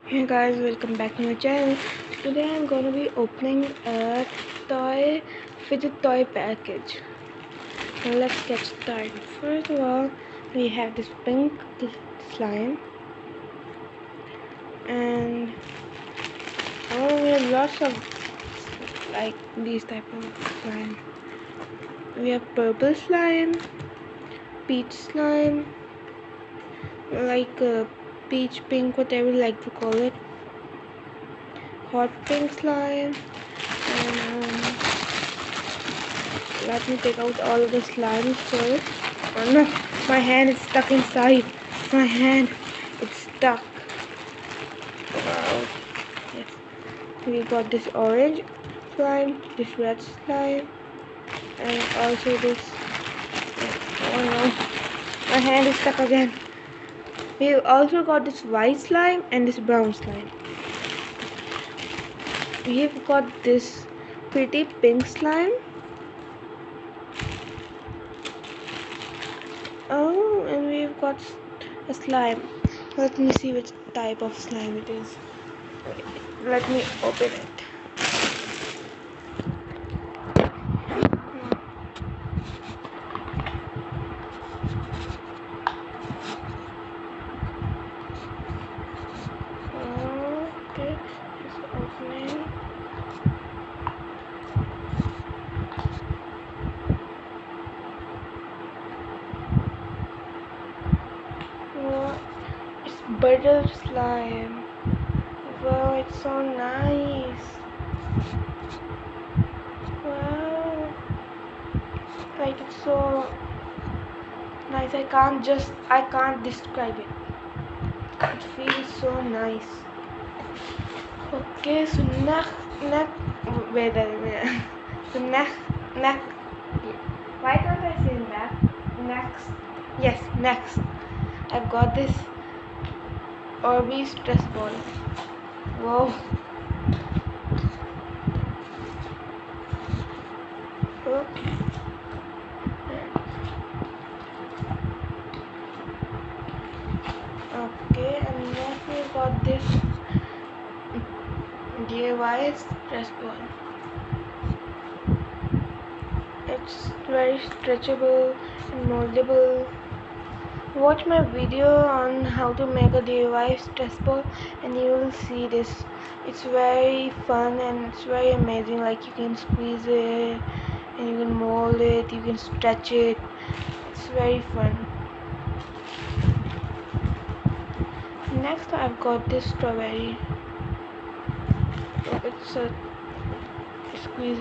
Hey guys, welcome back to my channel. Today I'm gonna be opening a fidget toy package. Now let's get started. First of all, we have this pink slime, and we have lots of like these type of slime. We have purple slime, peach slime, like peach pink, whatever you like to call it. Hot pink slime, and let me take out all of the slimes first. Oh no, my hand is stuck inside. My hand, it's stuck. Wow. Yes. We got this orange slime, this red slime, and also this. Oh no, my hand is stuck again. We also got this white slime and this brown slime. We've got this pretty pink slime. Oh, and we've got a slime. Let me see which type of slime it is. Let me open it. Okay, just opening. Wow, it's butter slime. Wow, it's so nice. Wow, like it's so nice. I can't describe it. It feels so nice. Okay, so wait a minute. So next. Why can't I say next? Yes, next. I've got this orbeez stressball. Whoa. Okay, and next we got this DIY stressball. It's very stretchable and moldable. Watch my video on how to make a DIY stressball and you will see this. It's very fun and it's very amazing. Like you can squeeze it and you can mold it, you can stretch it. It's very fun. Next I've got this strawberry. It's a squeeze.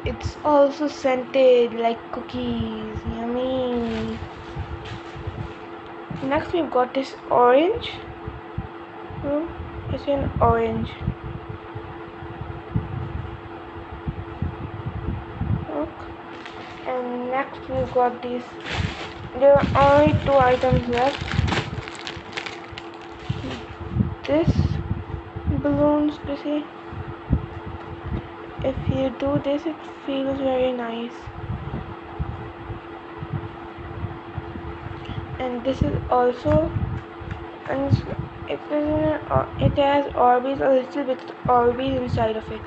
It's also scented like cookies. Yummy. Next we've got this orange. It's an orange. And next we've got these. There are only 2 items left. This balloons, you see. If you do this, it feels very nice. And this is also, and it has orbeez, a little bit orbeez inside of it.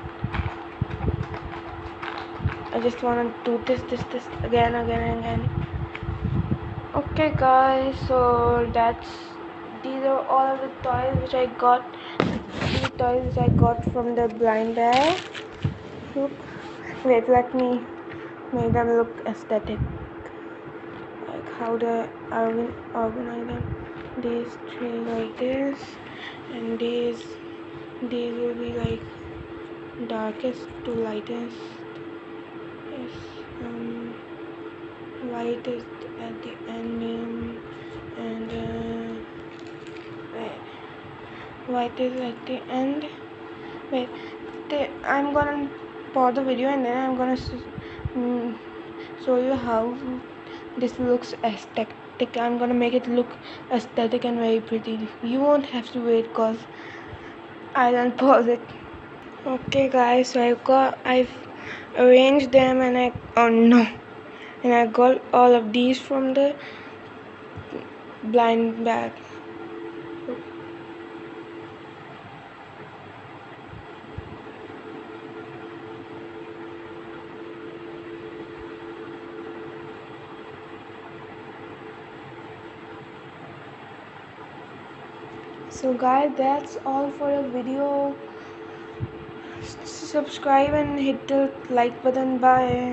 I just want to do this again and again. Okay guys, so these are all of the toys which I got. The toys which I got from the blind bag. Look, wait, let me make them look aesthetic. Like how the organize them. These 3 like this, and these will be like darkest to lightest. Yes, white is at the end, and wait, white is at the end. Wait, I'm gonna pause the video and then I'm gonna show you how this looks aesthetic. I'm gonna make it look aesthetic and very pretty. You won't have to wait cause I'll unpause it. Okay guys, so I've arranged them and I got all of these from the blind bag. So guys, that's all for the video. Subscribe and hit the like button. Bye.